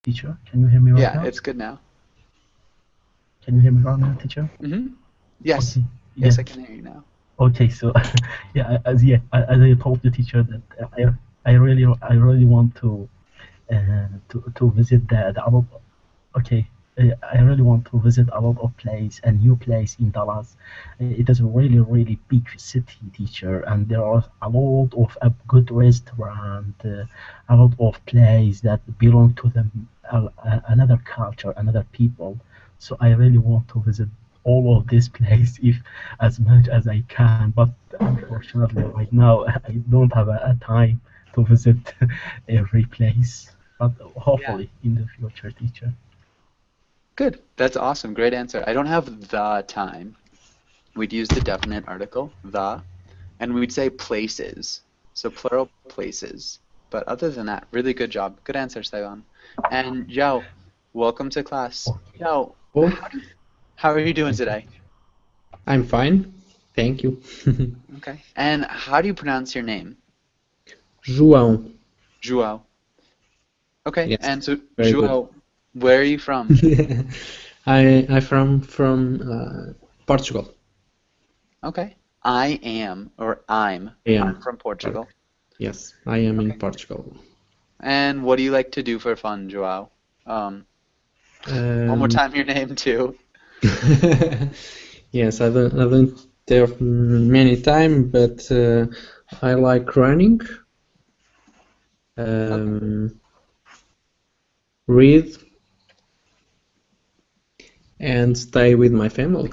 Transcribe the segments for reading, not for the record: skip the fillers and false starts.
teacher? Can you hear me right Yeah, now? it's good now. Can you hear me right now, teacher? Yes. Okay. Yes, Yeah. I can hear you now. Okay. So, as I told the teacher that I really want to visit the Arab. Okay. I really want to visit a lot of place, a new place in Dallas. It is a really, really big city, teacher, and there are a lot of good restaurant, a lot of place that belong to another culture, another people. So I really want to visit all of this place if as much as I can. But unfortunately, right now I don't have a time to visit every place. But Yeah. hopefully in the future, teacher. Good. That's awesome. Great answer. I don't have the time. We'd use the definite article, the, and we'd say places. So plural places. But other than that, really good job. Good answer, Saigon. And Zhao, welcome to class. Okay. Zhao, Oh, how are you doing Thank you. today? I'm fine. Thank you. Okay. And how do you pronounce your name? João. Joao. Okay. Yes, And so, very good. Joao, where are you from? I from Portugal. Okay. I am, or I I'm am. from Portugal. Yes, I am in Okay. Portugal. And what do you like to do for fun, Joao? Um, one more Um, time your name too. yes, I don't have many time, but I like running, Okay. um, read, and stay with my family.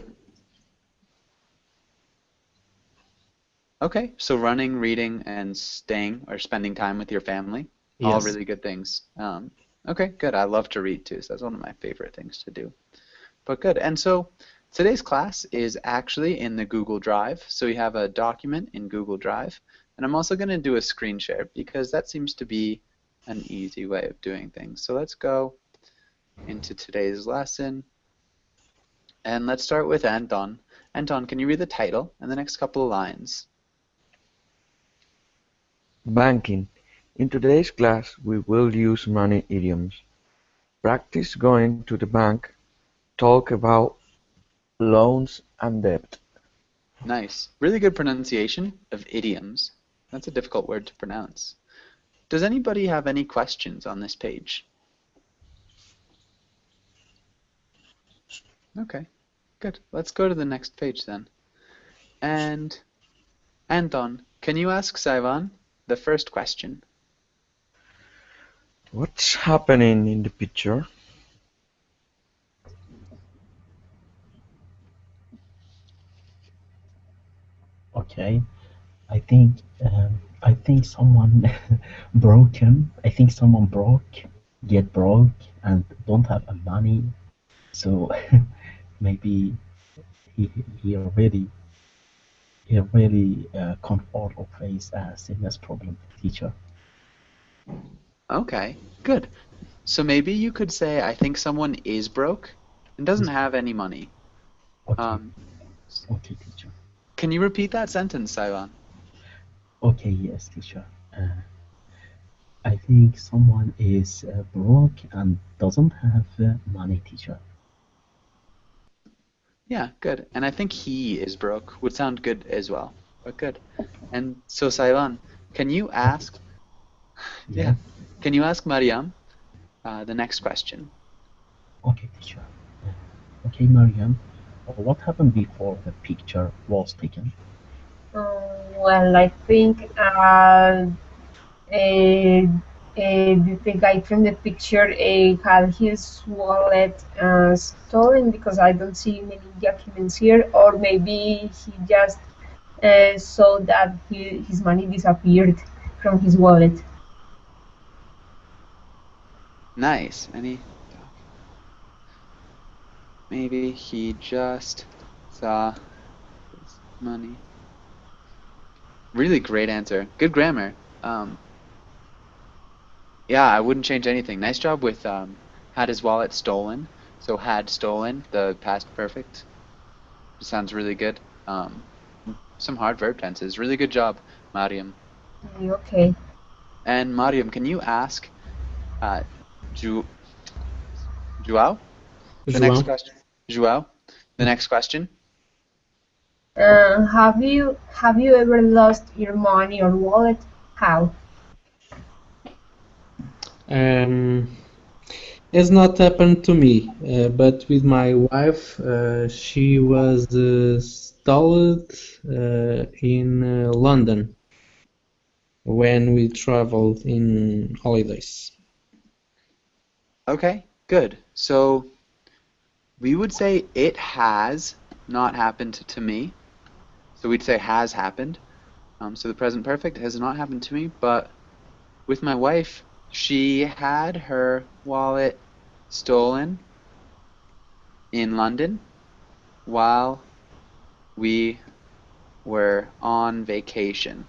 Okay. So running, reading, and staying or spending time with your family, all Yes. really good things. Okay, good. I love to read too, so that's one of my favorite things to do. But good. And so today's class is actually in the Google Drive. So we have a document in Google Drive. And I'm also going to do a screen share because that seems to be an easy way of doing things. So let's go into today's lesson. And let's start with Anton. Anton, can you read the title and the next couple of lines? Banking. In today's class we will use money idioms, practice going to the bank, talk about loans and debt. Nice. Really good pronunciation of idioms. That's a difficult word to pronounce. Does anybody have any questions on this page? Okay, good. Let's go to the next page then. And Anton, can you ask Saivan the first question? What's happening in the picture? Okay. I think I think someone broken. I think someone get broke, and don't have a money. So maybe he he already he already confront or face a serious problem, teacher. Okay, good. So maybe you could say, I think someone is broke and doesn't Is have any money. okay, Um, okay, teacher. can you repeat that sentence, Saivan? Okay, yes, teacher. I think someone is broke and doesn't have money, teacher. Yeah, good. And I think he is broke would sound good as well, but good. And so Saivan, can you Okay, ask, yeah, yes. can you ask Mariam the next question? Okay, teacher. Okay, Mariam. What happened before the picture was taken? Well, I think the guy from the picture had his wallet stolen because I don't see many documents here, or maybe he just saw that his money disappeared from his wallet. Nice. Maybe he just saw his money. Really great answer. Good grammar. Um, Yeah, I wouldn't change anything. Nice job with had his wallet stolen. So had stolen, the past perfect. Sounds really good. Some hard verb tenses. Really good job, Mariam. Okay. And Mariam, can you ask uh, Ju Joao? The João. next question. Joao? The next question? Have you ever lost your money or wallet? How? Has not happened to me, but with my wife, she was stolen in London when we traveled in holidays. Okay, good. So we would say it has not happened to me. So we'd say has happened. So the present perfect has not happened to me, but with my wife, she had her wallet stolen in London while we were on vacation.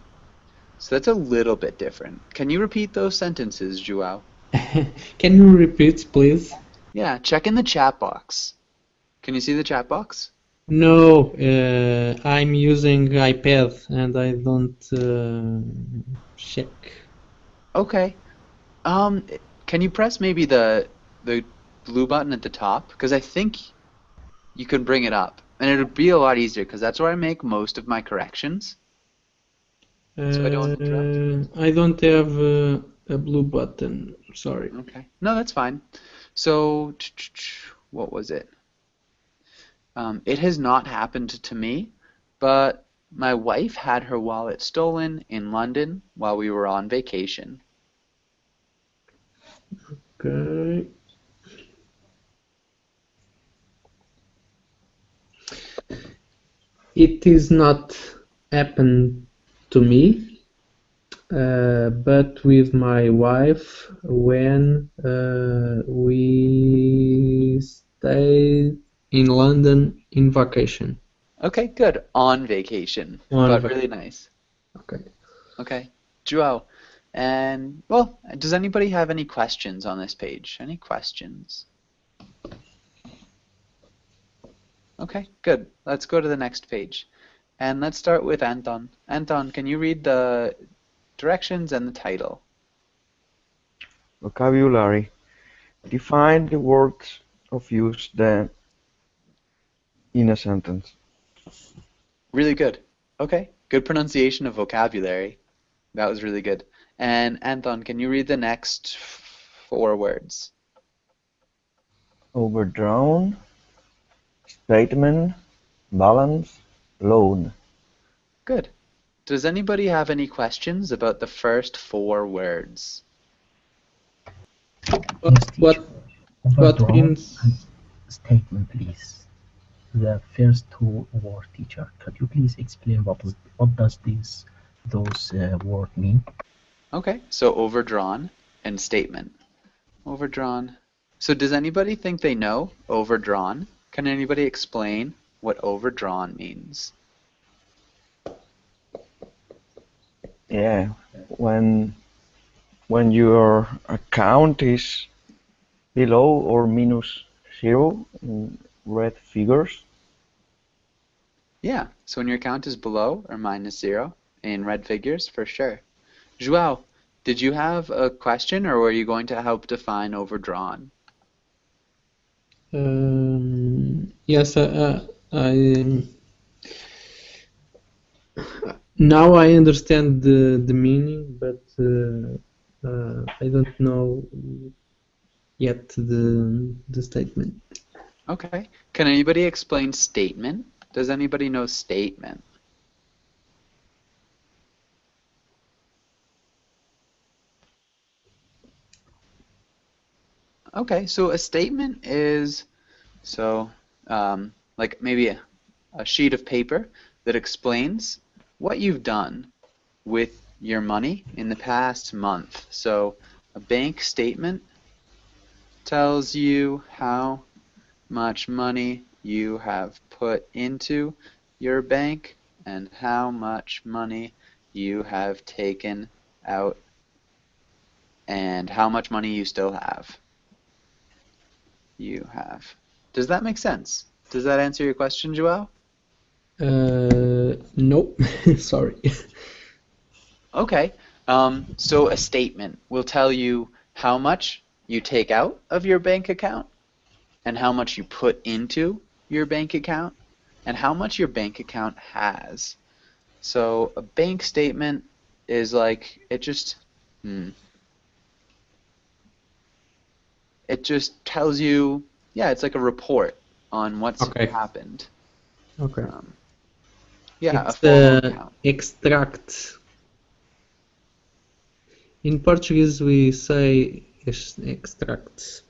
So that's a little bit different. Can you repeat those sentences, Joao? Can you repeat, please? Yeah, check in the chat box. Can you see the chat box? No, I'm using iPad and I don't check. Okay. Can you press maybe the blue button at the top? Because I think you can bring it up, and it would be a lot easier because that's where I make most of my corrections. So I don't interrupt. I don't have a blue button. Sorry. Okay. No, that's fine. So what was it? It has not happened to me, but my wife had her wallet stolen in London while we were on vacation. Okay. It is not happened to me, but with my wife when we stayed in London in vacation. Okay, good. On vacation, On but really nice. Okay. Okay, Joao. And, well, does anybody have any questions on this page? Any questions? Okay, good. Let's go to the next page. And let's start with Anton. Anton, can you read the directions and the title? Vocabulary. Define the words of use then in a sentence. Really good. Okay, good pronunciation of vocabulary. That was really good. And Anton, can you read the next 4 words? Overdrawn, statement, balance, loan. Good. Does anybody have any questions about the first 4 words? What Overdrawn means and statement, please. The first 2 word, teacher. Could you please explain what does those word mean? Okay, so overdrawn and statement. Overdrawn. So does anybody think they know overdrawn? Can anybody explain what overdrawn means? Yeah, when your account is below or minus 0 in red figures. Yeah, so when your account is below or minus 0 in red figures, for sure. Joao, did you have a question or were you going to help define overdrawn? yes, now I understand the meaning, but I don't know yet the statement. Okay. Can anybody explain statement? Does anybody know statement? Okay, so a statement is like maybe a sheet of paper that explains what you've done with your money in the past month. So a bank statement tells you how much money you have put into your bank and how much money you have taken out and how much money you still have. You have. Does that make sense? Does that answer your question, Joao? No, sorry. Okay. So a statement will tell you how much you take out of your bank account and how much you put into your bank account and how much your bank account has. So a bank statement is like it just tells you, yeah, it's like a report on what's Okay. happened. Okay. Yeah, a It's formal the account. extract. In Portuguese, we say extracts.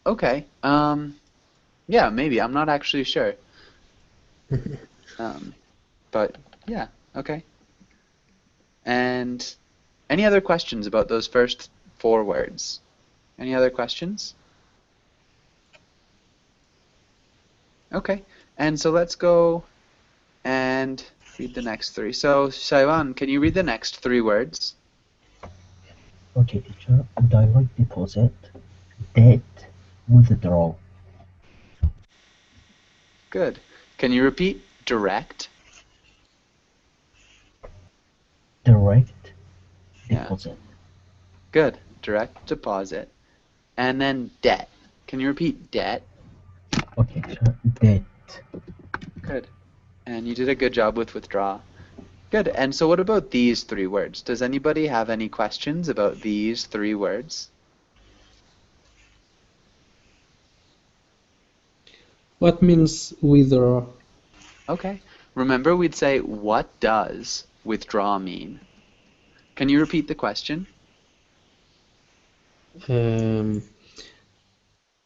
Okay. Yeah, maybe. I'm not actually sure. But yeah, okay. And any other questions about those first 4 words? Any other questions? Okay. And so let's go and read the next 3. So, Shaivan, can you read the next 3 words? Okay, teacher. Direct deposit, debt, withdrawal. Good. Can you repeat direct? Direct Yeah. deposit. Good. Direct deposit. And then debt. Can you repeat debt? Okay, teacher. Debt. Good. And you did a good job with withdraw. Good. And so what about these 3 words? Does anybody have any questions about these 3 words? What means withdraw? Okay. Remember we'd say, what does withdraw mean? Can you repeat the question?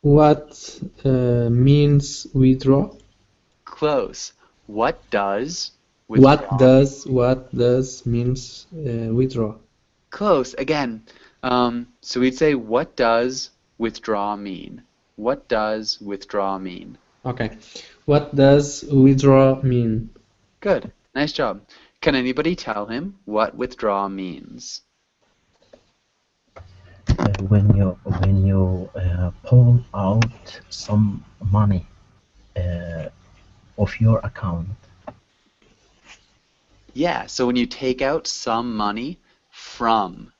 What means withdraw? Close. What does withdraw What does means withdraw? Close. Again. So we'd say, what does withdraw mean? What does withdraw mean? Okay. What does withdraw mean? Good. Nice job. Can anybody tell him what withdraw means? When you pull out some money of your account. Yeah, so when you take out some money from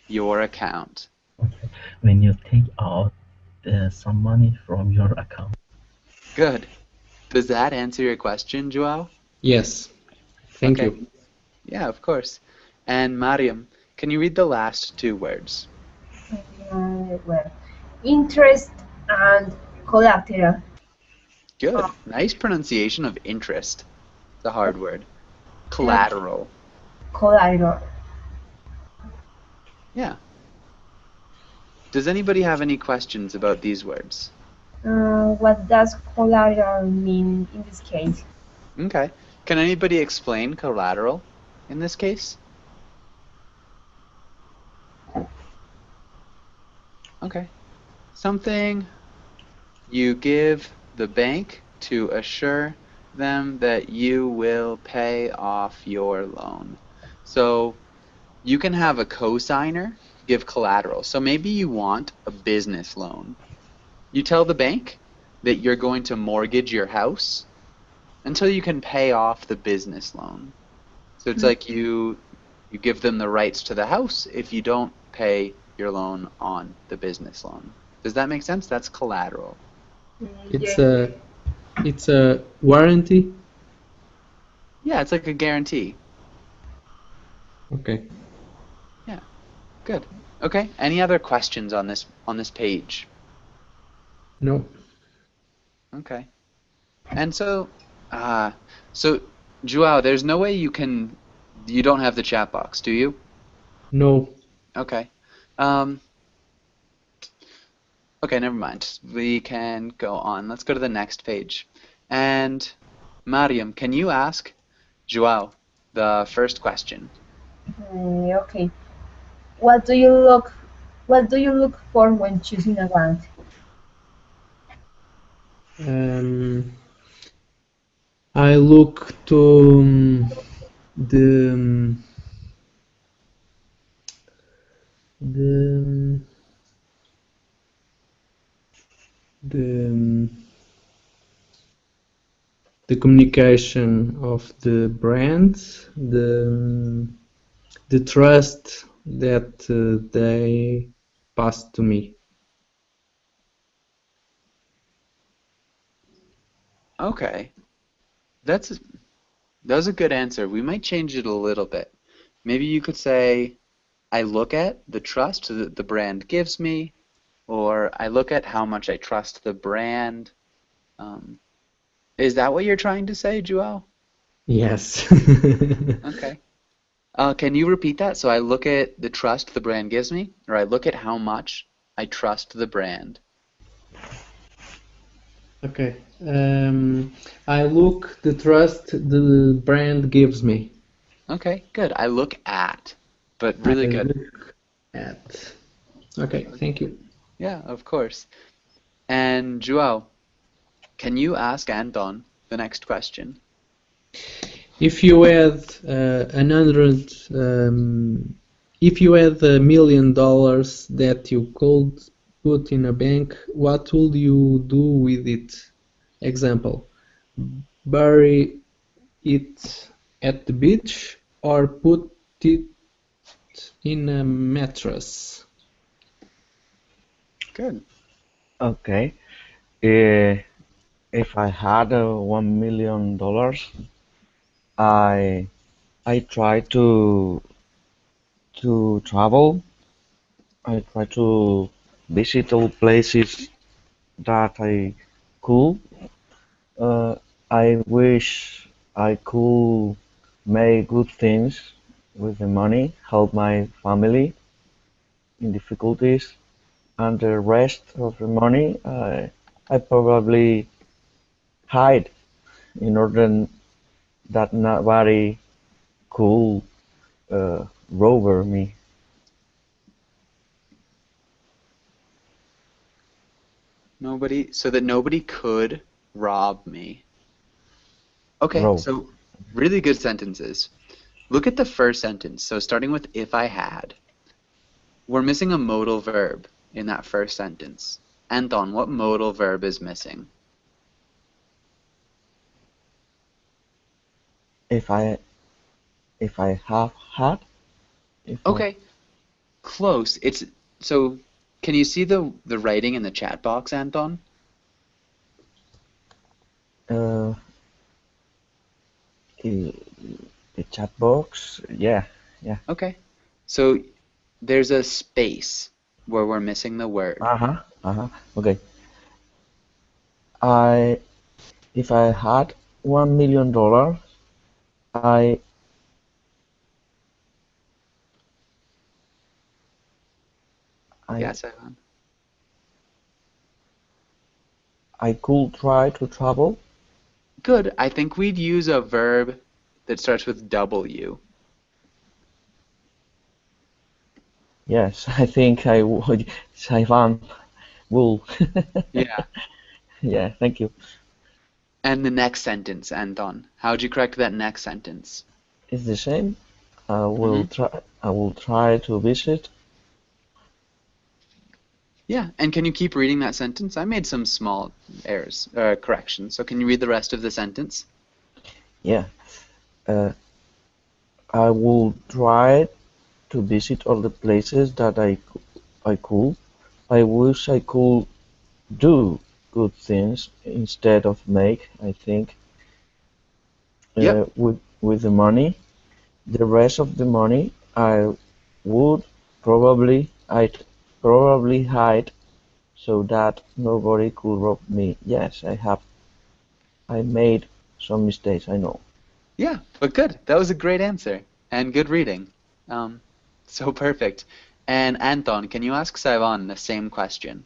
your account. Okay. When you take out some money from your account. Good. Does that answer your question, Joao? Yes. Thank Okay. you. Yeah, of course. And Mariam, can you read the last 2 words? Well, interest and collateral. Good. Nice pronunciation of interest. It's a hard word. Collateral. Collateral. Yeah. Does anybody have any questions about these words? What does collateral mean in this case? Okay. Can anybody explain collateral in this case? Okay. Something you give the bank to assure them that you will pay off your loan. So you can have a cosigner give collateral. So maybe you want a business loan. You tell the bank that you're going to mortgage your house until you can pay off the business loan. So it's like you give them the rights to the house if you don't pay your loan on the business loan. Does that make sense? That's collateral. It's a warranty. Yeah, it's like a guarantee. Okay. Yeah. Good. Okay. Any other questions on this page? No. Okay. And so Joao, there's no way you don't have the chat box, do you? No. Okay. Okay, never mind. We can go on. Let's go to the next page. And Mariam, can you ask Joao the first question? Okay. What do you look for when choosing a bank? I look to the communication of the brand, the trust that they pass to me. Okay. That was a good answer. We might change it a little bit. Maybe you could say, I look at the trust that the brand gives me, or I look at how much I trust the brand. Is that what you're trying to say, Joel? Yes. Okay. Can you repeat that? So I look at the trust the brand gives me, or I look at how much I trust the brand. Okay. I look the trust the brand gives me. Okay, good. I look at, but really I good. look at. Okay, thank you. Yeah, of course. And Joel, can you ask Anton the next question? If you had if you had $1 million that you could put in a bank, what would you do with it? Example, bury it at the beach or put it in a mattress? Good. Okay. If I had $1 million, I try to travel. I try to visit all places that I could. Uh, I wish I could make good things with the money, help my family in difficulties, and the rest of the money I probably hide in order that nobody could rob me. So that nobody could rob me. Okay, Rob. so really good sentences. Look at the first sentence. So starting with if I had. We're missing a modal verb in that first sentence. Anton, what modal verb is missing? If I have had, if Okay, close. So can you see the writing in the chat box, Anton? uh, the, the chat box, yeah, yeah. Okay. So there's a space where we're missing the word. Okay. I If I had $1 million, I I Yes, Ivan. I could try to travel. Good. I think we'd use a verb that starts with W. Yes, I think I would. Saivan will. Yeah. Yeah, thank you. And the next sentence, Anton. How'd you correct that next sentence? It's the same. Mhm. I will try to visit. Yeah, and can you keep reading that sentence? I made some small errors, corrections. So can you read the rest of the sentence? Yeah. Uh, I will try to visit all the places that I could. I wish I could do good things instead of make, I think, Yep. with the money. The rest of the money would I'd probably hide so that nobody could rob me. Yes, I made some mistakes, I know. Yeah, but good. That was a great answer and good reading. So perfect. And Anton, can you ask Saivan the same question?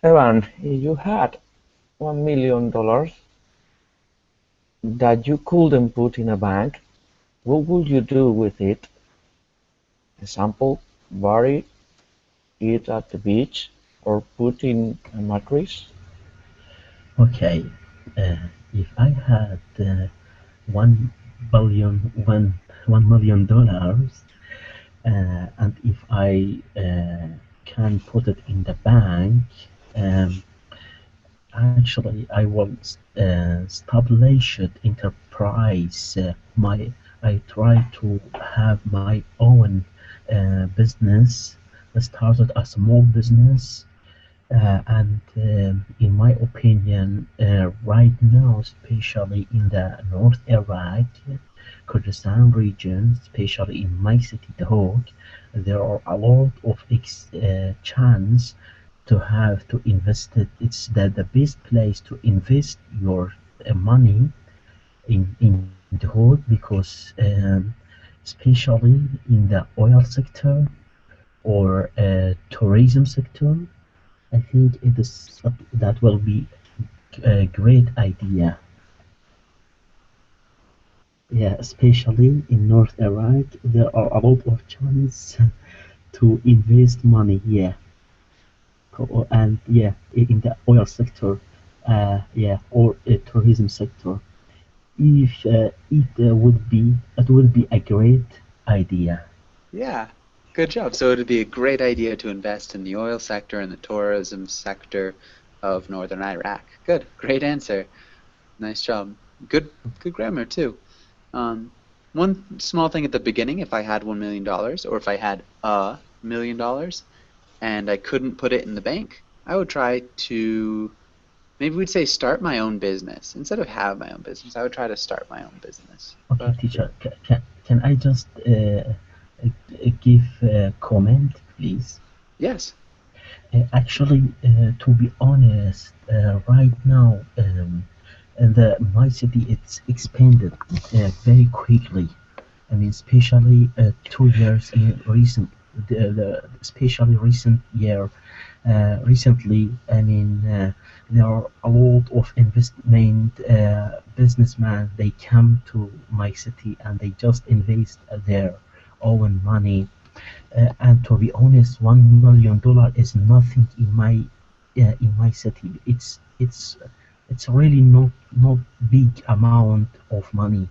Evan, if you had $1 million that you couldn't put in a bank, what would you do with it? Example, bury it at the beach or put in a mattress? Okay, uh, if I had one billion, $1 million, and if I can put it in the bank, um, actually I will establish it enterprise. I try to have my own business. I started a small business And in my opinion, right now, especially in the North Iraq, Kurdistan region, especially in my city, Dahok, there are a lot of chance to have to invest it. It's the best place to invest your money in Dahok because especially in the oil sector or tourism sector, I think that will be a great idea. Yeah, especially in North Iraq, there are a lot of chance to invest money. Yeah, and yeah, in the oil sector, yeah, or tourism sector. If it would be a great idea. Yeah, good job. So it'd be a great idea to invest in the oil sector and the tourism sector of northern Iraq. Good, great answer. Nice job. Good grammar too. One small thing at the beginning, if I had $1 million or if I had $1 million and I couldn't put it in the bank, I would try to, maybe we'd say start my own business. Instead of have my own business, I would try to start my own business. Okay, But teacher, can I just give a comment, please? yes. Actually, to be honest, right now, my city it's expanded very quickly. I mean, especially 2 years in recent, especially recent year, recently. I mean, there are a lot of investment businessmen. They come to my city and they just invest their own money, and to be honest, $1 million is nothing in my city. It's really not big amount of money,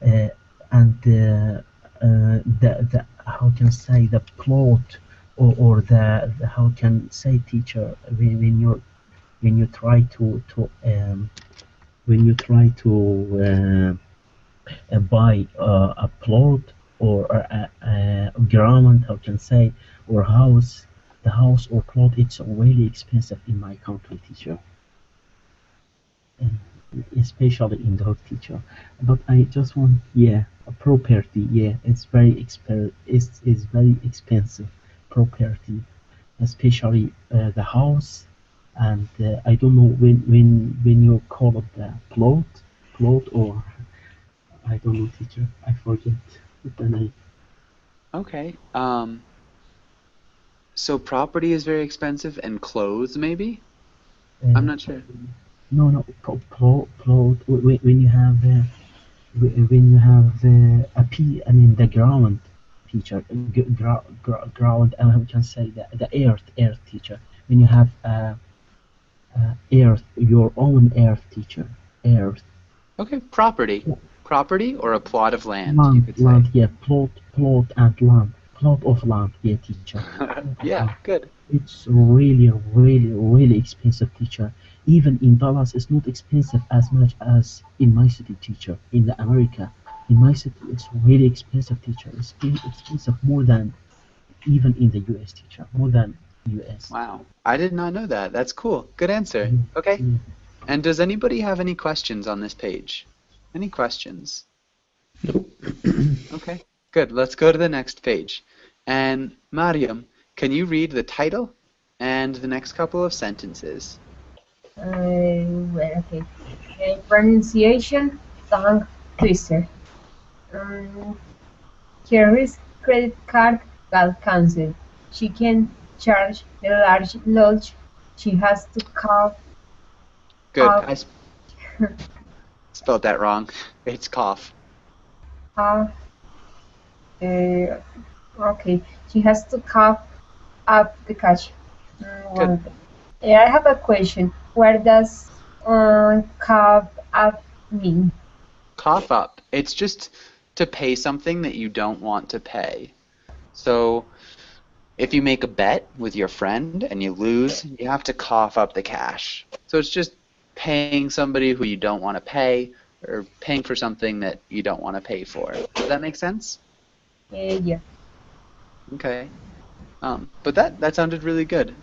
uh, and the how can I say the plot or the how can say teacher when you try when you try to buy a plot or a ground, how can say, or house, the house or plot, it's really expensive in my country, teacher, uh, especially in the teacher. But I just want, yeah, a property, yeah, it's very expensive property, especially the house, and I don't know when you call it the plot or I don't know, teacher. I forget the name. Okay. So property is very expensive and clothes maybe? I'm Uh, not sure. no, no, plot. When you have when you have I mean the ground, teacher, ground. And I can say the earth, teacher. When you have earth, your own earth, teacher, earth. Okay, property. Property or a plot of land, you Land, could say. yeah, plot and land, plot of land, yeah, teacher, plot of Yeah, land. good. It's really expensive, teacher. Even in Dallas, it's not expensive as much as in my city, teacher. In the America, in my city, it's really expensive, teacher. It's expensive more than even in the U.S., teacher, more than U.S. Wow. I did not know that. That's cool. Good answer. Yeah, Okay. yeah. And does anybody have any questions on this page? Any questions? No. Okay, good. Let's go to the next page. And Mariam, can you read the title and the next couple of sentences? Well, okay. Pronunciation, tongue twister. Um, Carrie's credit card got canceled. She can't charge the large lodge. She has to cough Good. up, I spelled that wrong. It's cough. uh, uh, okay. She has to cough up the cash. Good. I have a question. What does cough up mean? Cough up. It's just to pay something that you don't want to pay. So if you make a bet with your friend and you lose, you have to cough up the cash. So it's just paying somebody who you don't want to pay or paying for something that you don't want to pay for. Does that make sense? Yeah. Okay. But that sounded really good.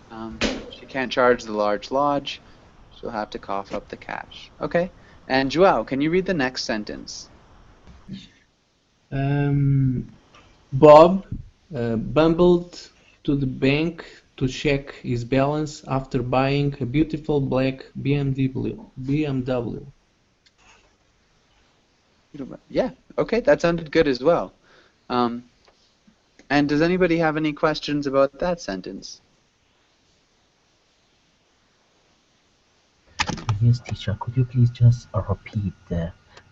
She can't charge the large lodge, so you'll have to cough up the cash. Okay. And Joao, can you read the next sentence? Bob bumbled to the bank to check his balance after buying a beautiful black BMW. Yeah, okay, that sounded good as well. And does anybody have any questions about that sentence? Yes, teacher. Could you please just repeat the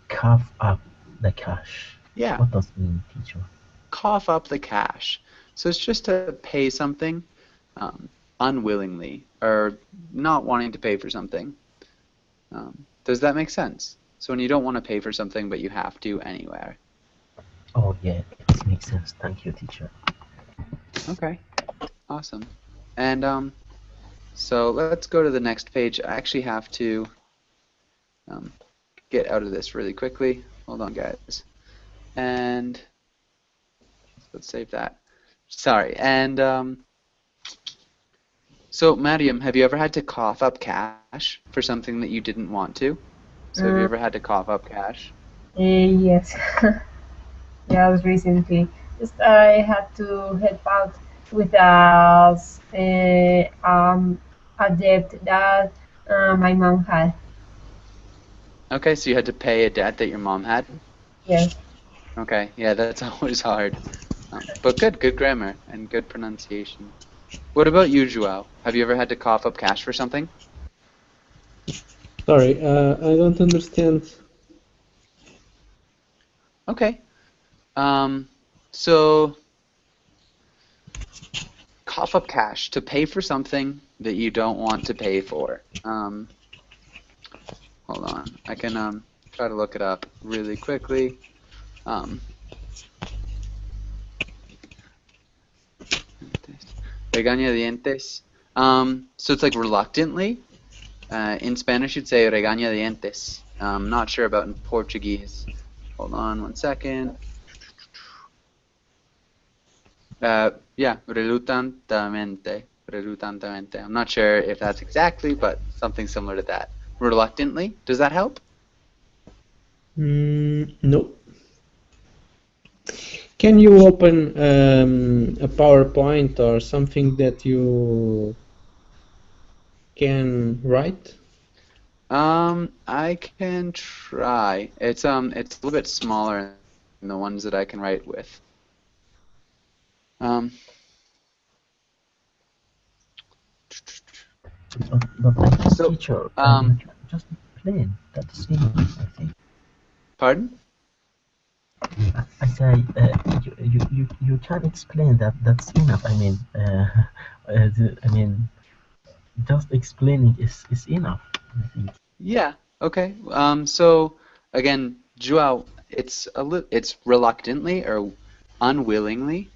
cough up the cash? Yeah. What does it mean, teacher? Cough up the cash. So it's just to pay something unwillingly or not wanting to pay for something. Does that make sense? So when you don't want to pay for something but you have to anywhere. Oh yeah, it makes sense. Thank you, teacher. Okay, awesome. And so let's go to the next page. I actually have to get out of this really quickly. Hold on, guys. And let's save that. Sorry. And so, Mariam, have you ever had to cough up cash for something that you didn't want to? So have you ever had to cough up cash? Yes. Yes, recently. Just I had to help out with a debt that my mom had. Okay, so you had to pay a debt that your mom had? Yes. Okay, yeah, that's always hard. But good grammar and good pronunciation. What about you, Joao? Have you ever had to cough up cash for something? Sorry, I don't understand. Okay. So cough up cash to pay for something that you don't want to pay for. Hold on, I can try to look it up really quickly. Regañadientes. So it's like reluctantly. In Spanish, you'd say regañadientes. I'm not sure about in Portuguese. Hold on one second. Yeah, reluctantemente. Reluctantemente. I'm not sure if that's exactly, but something similar to that. Reluctantly. Does that help? No. Can you open a PowerPoint or something that you can write? I can try. It's a little bit smaller than the ones that I can write with. But So, teacher, just explain. That's enough, I think. Pardon? I say you can explain that. That's enough. I mean, just explaining is enough, I think. Yeah. Okay. So again, Joao, it's reluctantly or unwillingly.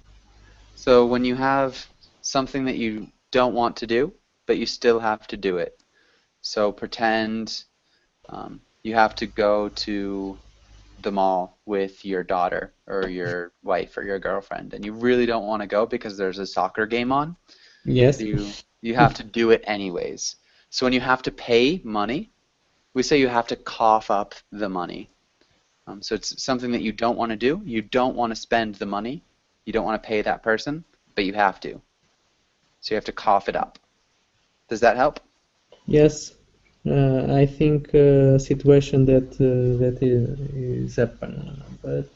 So when you have something that you don't want to do, but you still have to do it. So pretend you have to go to the mall with your daughter or your wife or your girlfriend, and you really don't want to go because there's a soccer game on. Yes. You have to do it anyways. So when you have to pay money, we say you have to cough up the money. So it's something that you don't want to do. You don't want to spend the money. You don't want to pay that person, but you have to. So you have to cough it up. Does that help? Yes. I think a situation that is happen, but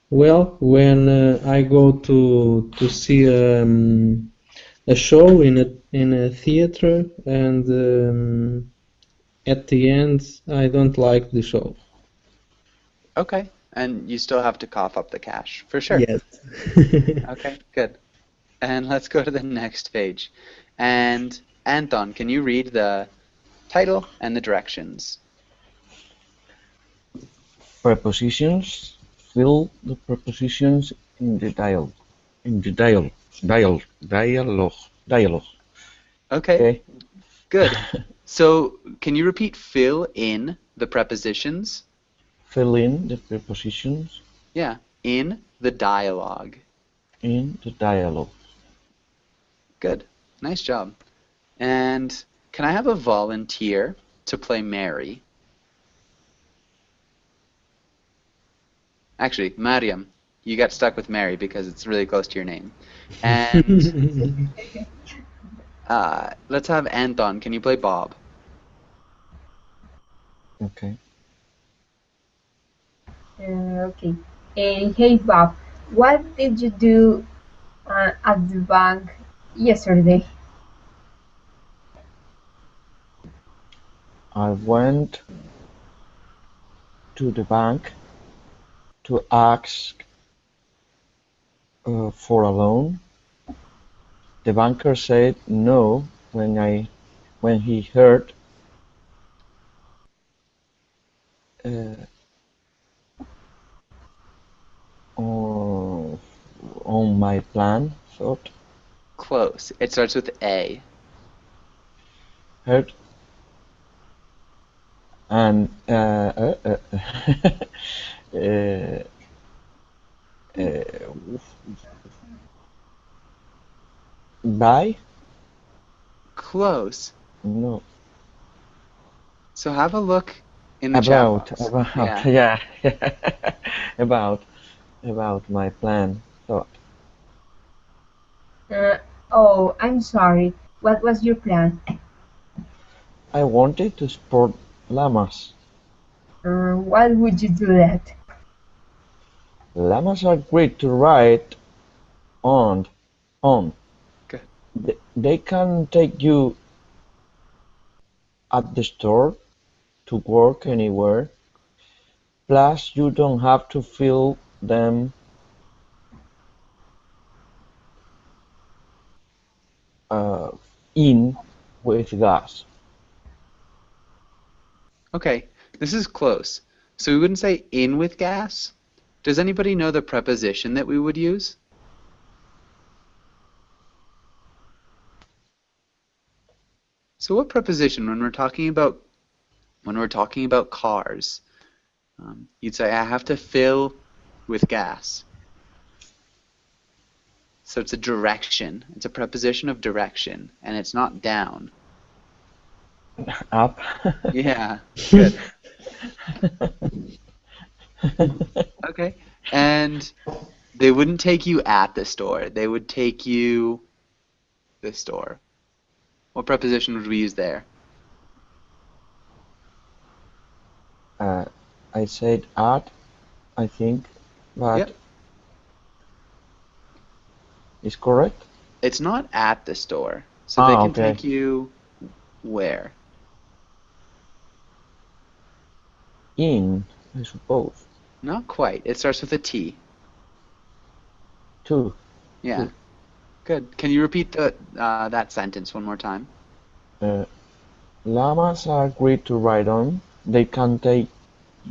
well, when I go to see a show in a theater, and at the end I don't like the show. Okay. And you still have to cough up the cash, for sure. Yes. Okay, good. And let's go to the next page. And Anton, can you read the title and the directions? Prepositions. Fill the prepositions in the dialogue. Dialogue. Okay, good. So can you repeat fill in the prepositions? Fill in the prepositions Yeah, in the dialogue. in the dialogue. Good. Nice job. And can I have a volunteer to play Mary? Actually, Mariam, you got stuck with Mary because it's really close to your name. And let's have Anton. Can you play Bob? Okay. Okay. Hey Bob, what did you do at the bank yesterday? I went to the bank to ask for a loan. The banker said no when he heard uh, on my plan. Thought Close. It starts with A. heard and uh, buy Close. no So have a look in the chat box. about Yeah. yeah about my plan. Thought Oh, I'm sorry. What was your plan? I wanted to sport llamas. Why would you do that? Llamas are great to ride on. Good. They can take you at the store to work anywhere. Plus, you don't have to fill them in with gas. Okay. This is close. So we wouldn't say in with gas. Does anybody know the preposition that we would use? So what preposition when we're talking about cars, you'd say I have to fill with gas. So it's a direction. It's a preposition of direction, and it's not down. Up. Yeah, good. Okay. And they wouldn't take you at the store. They would take you the store. What preposition would we use there? I said at, I think, but Yep. is correct? It's not at the store. So they can Okay. take you where? In, I suppose. Not quite. It starts with a T. To. Yeah. Good. Can you repeat that sentence one more time? Llamas are great to ride on. They can take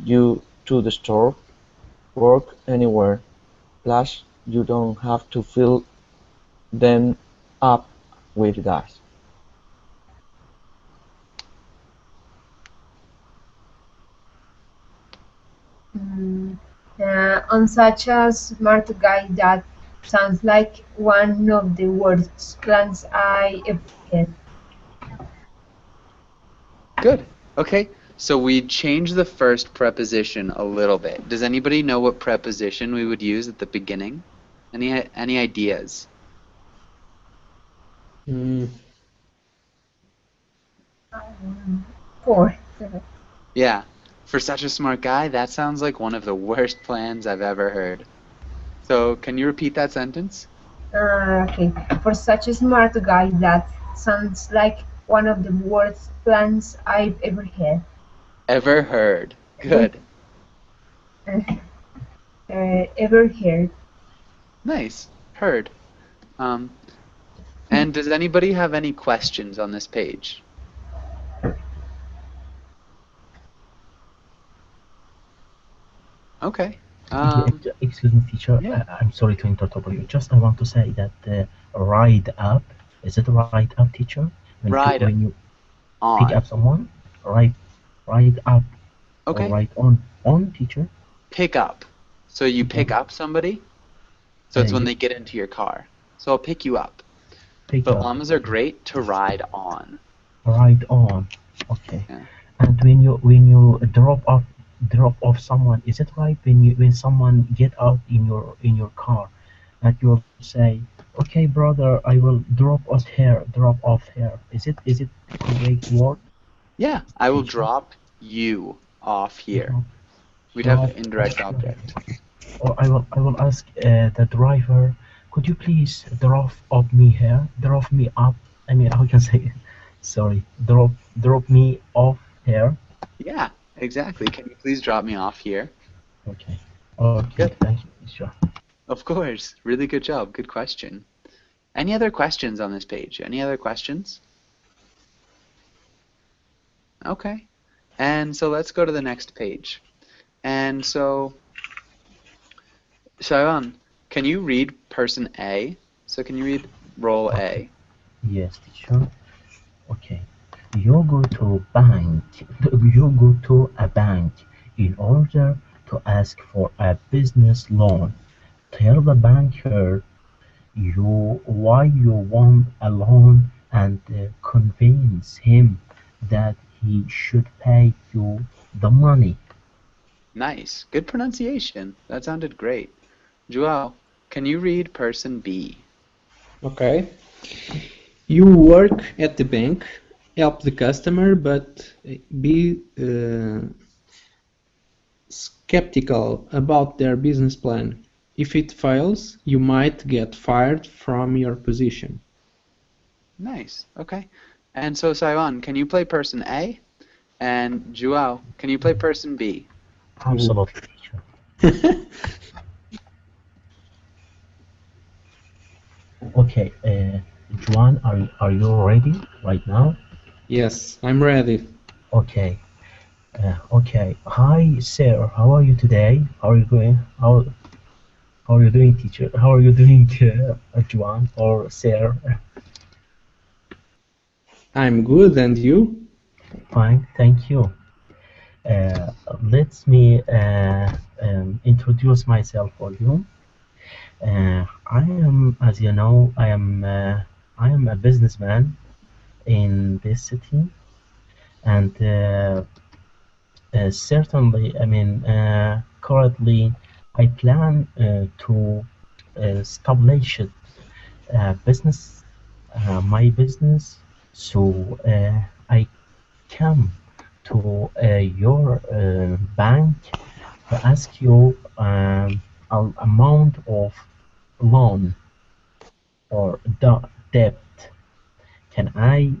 you to the store, work anywhere. Plus, you don't have to fill them up with gas. On such a smart guy, that sounds like one of the worst plans I ever had. Good. Okay. So we changed the first preposition a little bit. Does anybody know what preposition we would use at the beginning? Any ideas? Poor. Yeah. For such a smart guy, that sounds like one of the worst plans I've ever heard. So can you repeat that sentence? Okay. For such a smart guy, that sounds like one of the worst plans I've ever had. Ever heard. Good. Ever heard. Nice. Heard. And does anybody have any questions on this page? Okay. Excuse me, teacher. Yeah. I'm sorry to interrupt you. Just I want to say that ride up. Is it ride up, teacher? Ride when you on. pick up someone, ride up. Okay. Or ride on, teacher. Pick up. So you pick up somebody? So it's when you they get into your car. So I'll pick you up. pick But up, llamas are great to ride on. ride on. Okay. Yeah. And when you drop off someone, is it right when someone get out in your car, and you will say, "Okay, brother, I will drop off here." Is it correct word? Yeah, I will Teacher? drop you off here. Drop We'd have drop indirect off here. object. Or I will ask the driver, could you please drop me up. I mean, how can I say it? Sorry, drop me off here. Yeah, exactly. Can you please drop me off here? Okay. Okay. Good. Thank you, teacher. Of course. Really good job. Good question. Any other questions on this page? Any other questions? Okay. And so let's go to the next page. And so, Sharon, can you read person A? So can you read role A? Yes, teacher. Okay. You go to bank. You go to a bank in order to ask for a business loan. Tell the banker why you want a loan and convince him that he should pay you the money. Nice. Good pronunciation. That sounded great. Joao, can you read person B? Okay. You work at the bank, help the customer, but be skeptical about their business plan. If it fails, you might get fired from your position. Nice. Okay. And so, Saiwan, can you play person A? And Joao, can you play person B? Absolutely, teacher. Okay, Juan, are you ready right now? Yes, I'm ready. Okay. Okay. Hi, sir. How are you today? How are you going? How are you doing, teacher? How are you doing, Juan or sir? I'm good, and you? Fine, thank you. Uh, Let me introduce myself for you. I am, as you know, I am a businessman in this city, and certainly, I mean, currently, I plan to establish business, my business. So I come to your bank to ask you an amount of loan or debt. Can I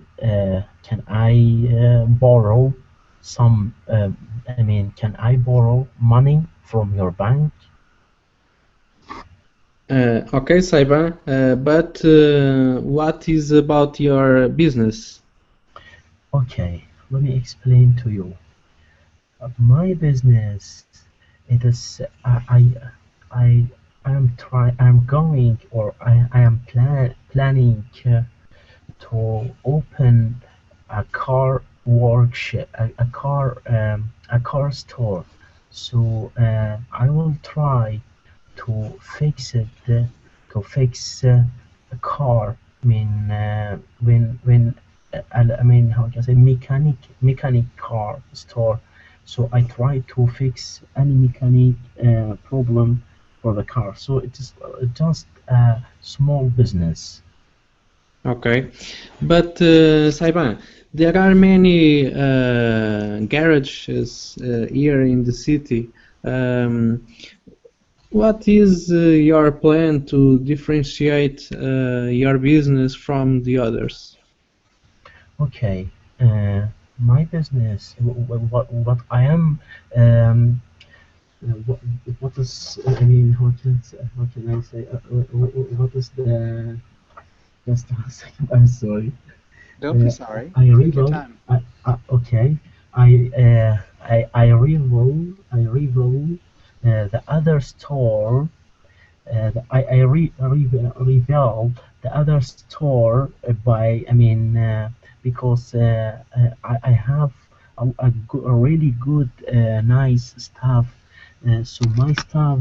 borrow some? I mean, can I borrow money from your bank? Okay, Saiban, but what is about your business? Okay, let me explain to you. My business, it is I I'm going or I am planning to open a car workshop, a car store. So I will try to fix it, to fix a car. I mean, I mean, how can I say, mechanic car store. So I try to fix any mechanic problem for the car. So it is just a small business. Okay, but Saiban, there are many garages here in the city. Um, what is your plan to differentiate your business from the others? Okay, my business, what I am, um, what, what is, I mean, how can I say, what is the, just a second, I'm sorry. Don't be sorry. I Take your revolve, time. okay, I revolve the other store. Revealed the other store by, I mean, because I have a really good, nice staff. So my staff,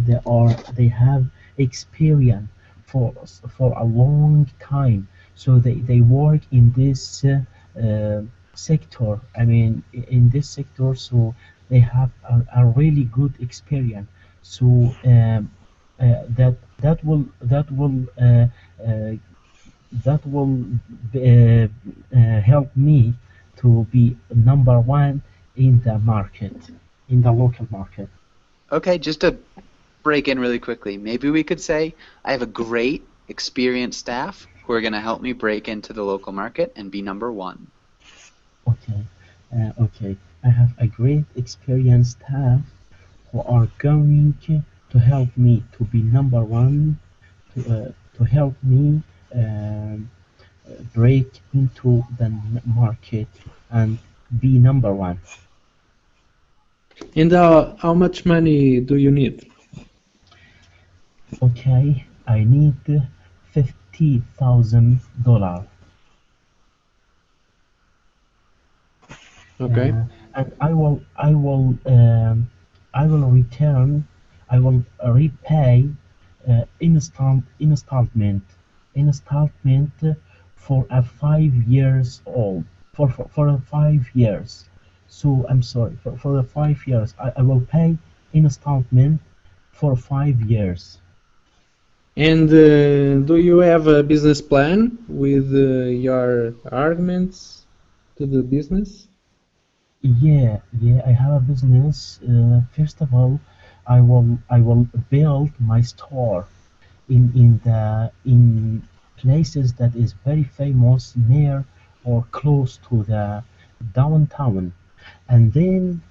they have experience for a long time. So they work in this sector. I mean, in this sector, so they have a really good experience. So uh, that will help me to be number one in the market, in the local market. Okay, just to break in really quickly, maybe we could say I have a great, experienced staff who are going to help me break into the local market and be number one. Okay, okay. I have a great experienced staff who are going to help me to be number one, to help me break into the market and be number one. And how much money do you need? Okay, I need $50,000. Okay. And I will return, I will repay installment for a 5 years old, for 5 years. So I'm sorry, for the 5 years, I will pay installment for 5 years. And do you have a business plan with your arguments to the business? Yeah, I have a business. First of all, I will build my store in places that is very famous near or close to the downtown, and then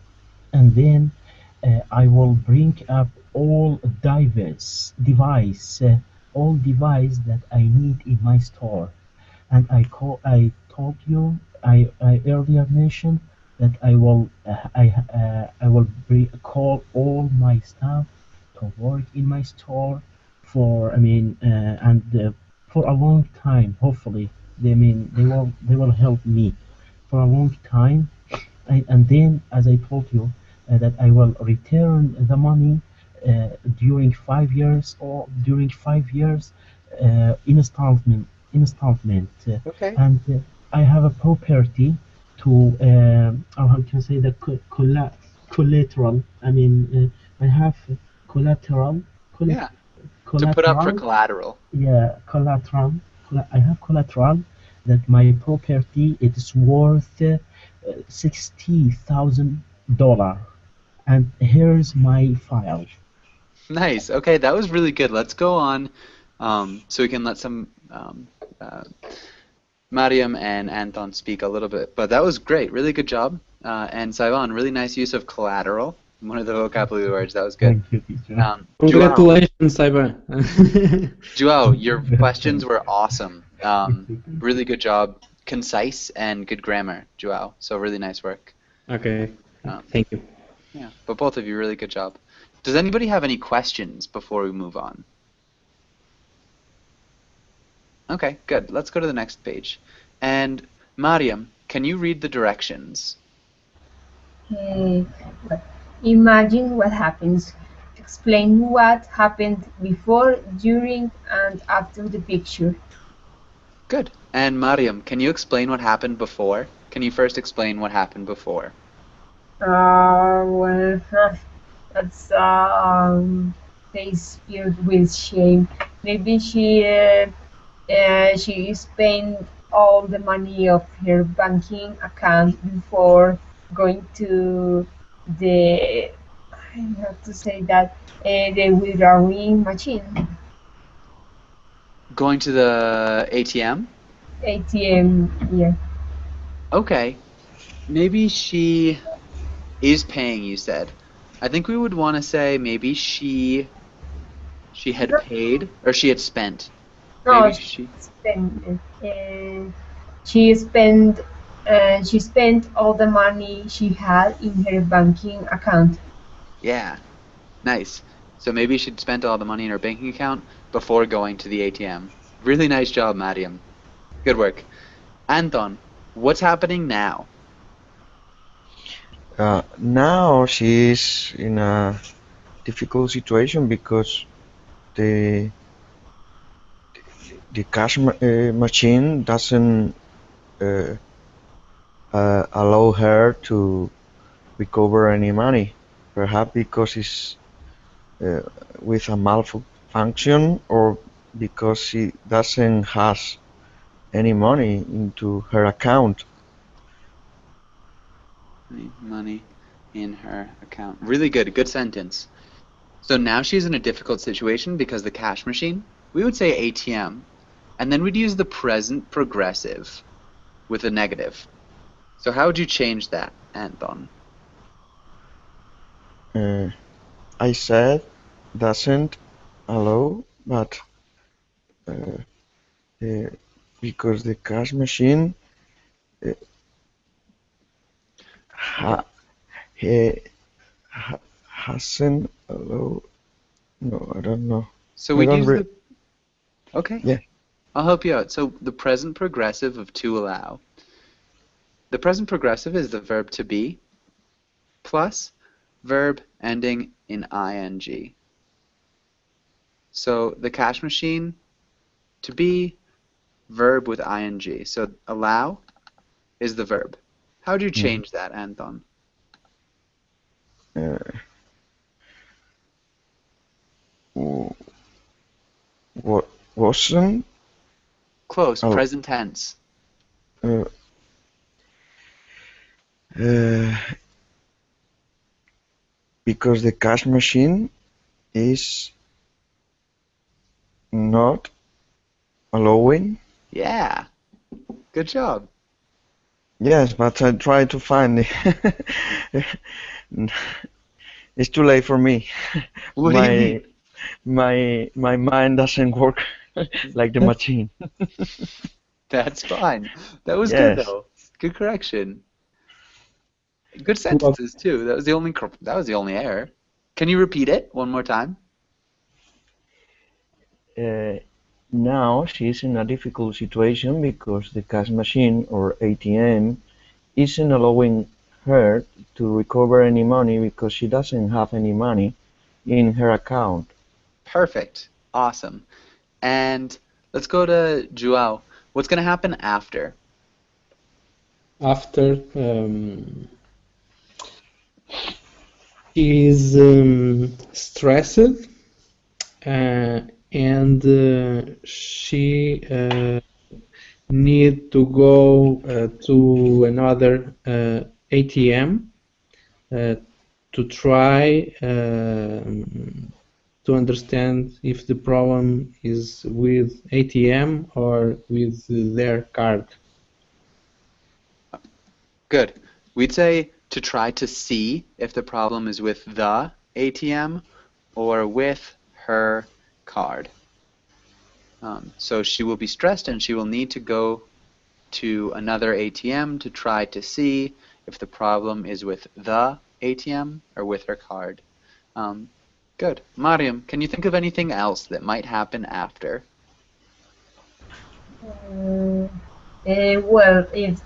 I will bring up all device that I need in my store. And I told you, I earlier mentioned that I will call all my staff to work in my store for, I mean, and for a long time. Hopefully, they will help me for a long time. And then, as I told you, that I will return the money during 5 years, or during 5 years installment. Okay. And I have a property to, how can I say, the collateral. I mean, I have collateral. Yeah. To put up for Collateral. collateral. Yeah, collateral. I have collateral that my property it is worth $60,000, and here's my file. Nice. Okay, that was really good. Let's go on so we can let some Mariam and Anton speak a little bit. But that was great. Really good job. And Saivan, really nice use of collateral. One of the vocabulary words. That was good. Thank you, teacher. Joao, Congratulations, Saiban. Joao, your questions were awesome. Really good job. Concise and good grammar, Joao. So really nice work. Okay, thank you. Yeah, but both of you, really good job. Does anybody have any questions before we move on? Okay, good. Let's go to the next page. And Mariam, can you read the directions? Imagine what happens. Explain what happened before, during, and after the picture. Good. And Mariam, can you explain what happened before? Can you first explain what happened before? Well, that's face filled with shame. Maybe she spent all the money of her banking account before going to the, I have to say that, the withdrawing machine, Going to the ATM? ATM. Yeah. Okay. Maybe she is paying, you said. I think we would want to say maybe she had paid or she had spent. No, Maybe she spent all the money she had in her banking account. Yeah, nice. So maybe she'd spent all the money in her banking account before going to the ATM. Really nice job, Mariam. Good work. Anton, what's happening now? Now she's in a difficult situation because the machine doesn't uh, allow her to recover any money, perhaps because it's uh, with a malfunction, or because she doesn't has any money into her account. Any money in her account. Really good. Good sentence. So now she's in a difficult situation because the cash machine, we would say ATM, and then we'd use the present progressive with a negative. So how would you change that, Anton? I said doesn't allow, but uh, because the cash machine uh, ha, he, ha, hasn't allowed. No, I don't know. So I we'd don't use the, okay, Yeah. I'll help you out. So the present progressive of to allow. The present progressive is the verb to be plus verb ending in ing. So the cash machine, to be, verb with ing. So allow is the verb. How do you change that, Anton? Uh, what wasn't Close, oh, present tense. uh, uh, because the cash machine is not allowing. Yeah, good job. Yes, but I try to find it. It's too late for me. What do you mean? My mind doesn't work like the machine. That's fine. That was good Yes. though. Good correction. Good Well, sentences too. That was the only error. Can you repeat it one more time? Now she's in a difficult situation because the cash machine or ATM isn't allowing her to recover any money because she doesn't have any money in her account. Perfect. Awesome. And let's go to Joao. What's going to happen after? after he is stressed and she need to go to another ATM to try to understand if the problem is with ATM or with their card. Good. We'd say to try to see if the problem is with the ATM or with her card. So she will be stressed and she will need to go to another ATM to try to see if the problem is with the ATM or with her card. Good. Mariam, can you think of anything else that might happen after? Well, if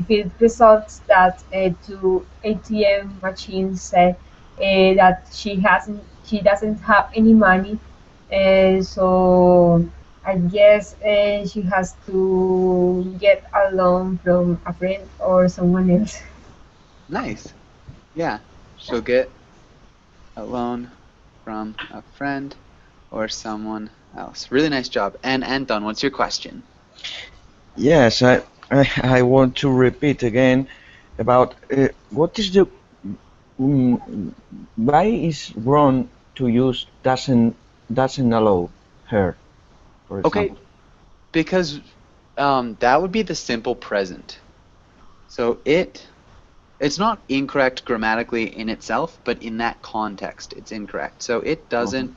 it results that two ATM machines say that she doesn't have any money, so I guess she has to get a loan from a friend or someone else. Nice. Yeah. She'll get a loan from a friend or someone else. Really nice job. And Anton, what's your question? Yes, I want to repeat again about what is the why is wrong to use doesn't allow her, for Okay, example. because that would be the simple present. So it's not incorrect grammatically in itself, but in that context, it's incorrect. So it doesn't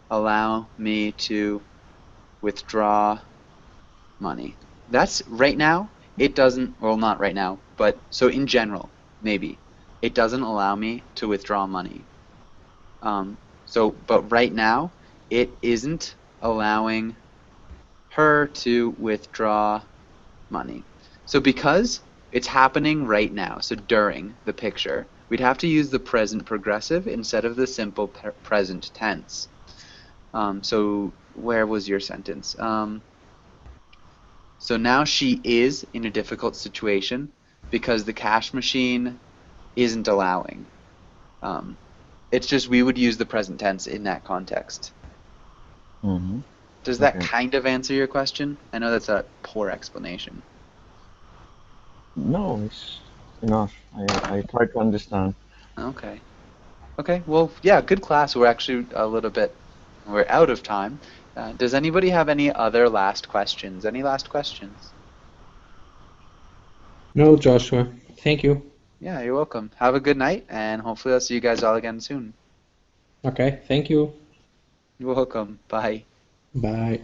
allow me to withdraw money. That's right now, it doesn't, well, not right now, but so in general, maybe, it doesn't allow me to withdraw money. But right now, it isn't allowing her to withdraw money. So because it's happening right now, so during the picture, we'd have to use the present progressive instead of the simple present tense. So where was your sentence? So now she is in a difficult situation because the cash machine isn't allowing. It's just we would use the present tense in that context. Mm-hmm. Does that Okay. kind of answer your question? I know that's a poor explanation. No, it's enough. I try to understand. Okay. Okay. Well, yeah, good class. We're actually we're out of time. Does anybody have any other last questions? Any last questions? No, Joshua. Thank you. Yeah, you're welcome. Have a good night, and hopefully I'll see you guys all again soon. Okay, thank you. You're welcome. Bye. Bye.